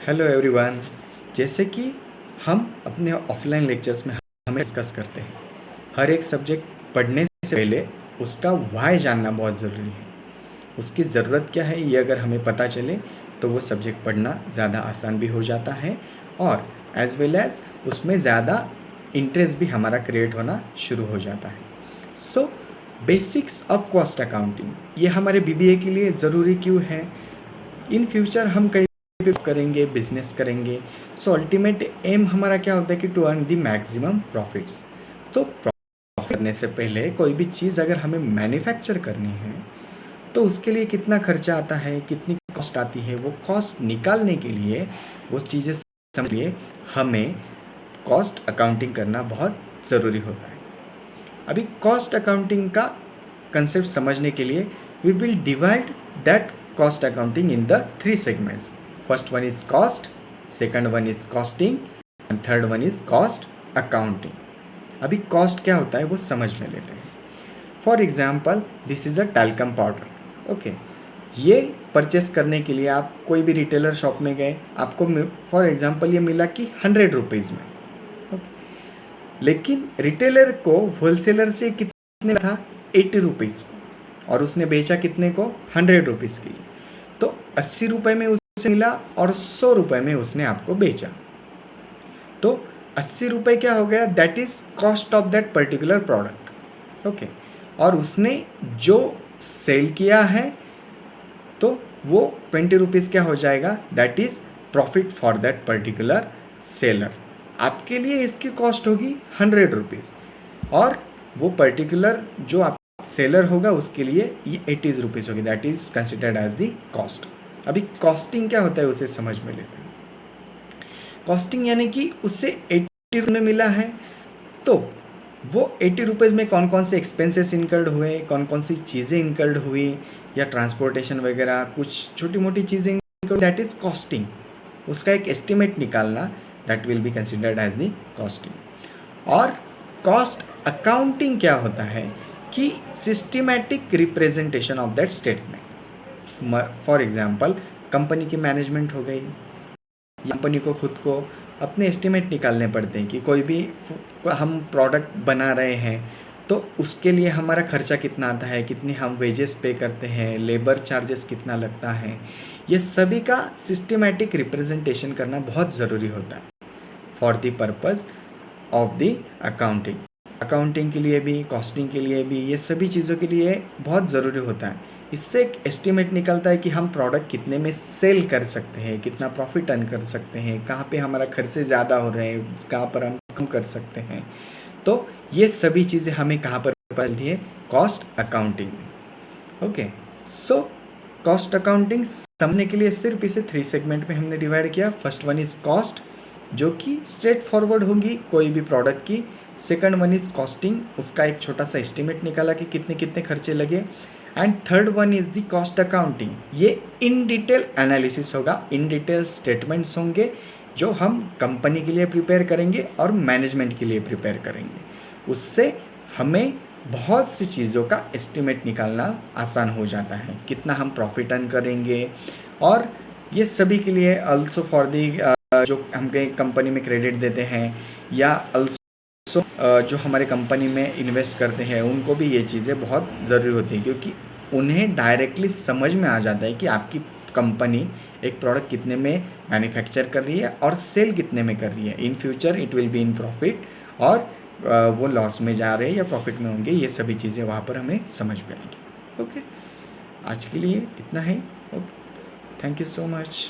Hello everyone. जैसे कि हम अपने ऑफलाइन लेक्चर्स में हमें डिस्कस करते हैं, हर एक सब्जेक्ट पढ़ने से पहले उसका वाई जानना बहुत ज़रूरी है। उसकी ज़रूरत क्या है ये अगर हमें पता चले तो वो सब्जेक्ट पढ़ना ज़्यादा आसान भी हो जाता है और एज वेल एज उसमें ज़्यादा इंटरेस्ट भी हमारा क्रिएट होना शुरू हो जाता है। सो बेसिक्स ऑफ कॉस्ट अकाउंटिंग ये हमारे बीबीए के लिए ज़रूरी क्यों है? इन फ्यूचर हम कहीं भी करेंगे, बिजनेस करेंगे, सो अल्टीमेट एम हमारा क्या होता है कि to earn the maximum profits. तो प्रॉफिट करने से पहले कोई भी चीज़ अगर हमें मैन्युफैक्चर करनी है तो उसके लिए कितना खर्चा आता है, कितनी कॉस्ट आती है, वो कॉस्ट निकालने के लिए, वो चीज़ें समझिए हमें कॉस्ट अकाउंटिंग करना बहुत ज़रूरी होता है। अभी कॉस्ट अकाउंटिंग का कंसेप्ट समझने के लिए we will divide that cost accounting in the three segments. First one is cost, second one is costing and third one is cost accounting. अभी cost क्या होता है वो समझ में लेते हैं। For example this is a talcum powder. Okay, ये परचेस करने के लिए आप कोई भी रिटेलर शॉप में गए, आपको फॉर एग्जाम्पल ये मिला कि 100 रुपीज़ में। लेकिन रिटेलर को होलसेलर से कितने था? 80 रुपीज़ को, और उसने बेचा कितने को? 100 रुपीज़ के लिए। तो 80 रुपये में उसे मिला और 100 रुपये में उसने आपको बेचा। तो 80 रुपये क्या हो गया? That is cost of that particular product. Okay, और उसने जो सेल किया है तो वो 20 रुपीज़ क्या हो जाएगा? That is profit for that particular seller. आपके लिए इसकी कॉस्ट होगी 100 रुपीज़ और वो पर्टिकुलर जो आप सेलर होगा उसके लिए ये 80 रुपीज़ होगी। That is considered as the cost. अभी कॉस्टिंग क्या होता है उसे समझ में लेते हैं। कॉस्टिंग यानी कि उससे 80 रुपये में मिला है तो वो 80 रुपीज़ में कौन कौन से एक्सपेंसेस इनकर्ड हुए, कौन कौन सी चीज़ें इनकर्ड हुई, या ट्रांसपोर्टेशन वगैरह कुछ छोटी मोटी चीज़ें, दैट इज़ कॉस्टिंग। उसका एक एस्टिमेट निकालना, that will be considered as the costing. और कॉस्ट अकाउंटिंग क्या होता है कि systematic representation of that statement. For example company की मैनेजमेंट हो गई, कंपनी को खुद को अपने एस्टिमेट निकालने पड़ते हैं कि कोई भी हम प्रोडक्ट बना रहे हैं तो उसके लिए हमारा खर्चा कितना आता है, कितनी हम वेजेस पे करते हैं, लेबर चार्जेस कितना लगता है, ये सभी का सिस्टमैटिक रिप्रेजेंटेशन करना बहुत ज़रूरी होता है for the purpose of the accounting. Accounting के लिए भी, कॉस्टिंग के लिए भी, ये सभी चीज़ों के लिए बहुत ज़रूरी होता है। इससे एक एस्टिमेट निकलता है कि हम प्रोडक्ट कितने में सेल कर सकते हैं, कितना प्रॉफिट अर्न कर सकते हैं, कहाँ पे हमारा खर्चे ज़्यादा हो रहे हैं, कहाँ पर हम कम कर सकते हैं। तो ये सभी चीज़ें हमें कहाँ पर मिलती है? कॉस्ट अकाउंटिंग में। ओके, सो कॉस्ट अकाउंटिंग समझने के लिए सिर्फ इसे 3 सेगमेंट में हमने डिवाइड किया। फर्स्ट वन इज़ कॉस्ट, जो कि स्ट्रेट फॉरवर्ड होंगी कोई भी प्रोडक्ट की। सेकंड वन इज़ कॉस्टिंग, उसका एक छोटा सा एस्टिमेट निकाला कि कितने कितने खर्चे लगे। And third one is the cost accounting, ये इन डिटेल एनालिसिस होगा, इन डिटेल स्टेटमेंट्स होंगे जो हम कंपनी के लिए प्रिपेयर करेंगे और मैनेजमेंट के लिए प्रिपेयर करेंगे। उससे हमें बहुत सी चीज़ों का एस्टिमेट निकालना आसान हो जाता है, कितना हम प्रॉफिट अर्न करेंगे। और ये सभी के लिए ऑल्सो फॉर दी जो हम कहीं कंपनी में क्रेडिट देते हैं या ऑल्सो जो हमारे कंपनी में इन्वेस्ट करते हैं उनको भी ये चीज़ें बहुत ज़रूरी होती हैं, क्योंकि उन्हें डायरेक्टली समझ में आ जाता है कि आपकी कंपनी एक प्रोडक्ट कितने में मैन्युफैक्चर कर रही है और सेल कितने में कर रही है। In future it will be in profit और वो लॉस में जा रहे हैं या प्रॉफिट में होंगे, ये सभी चीज़ें वहाँ पर हमें समझ में आएंगी। ओके, आज के लिए इतना ही। Okay, thank you so much.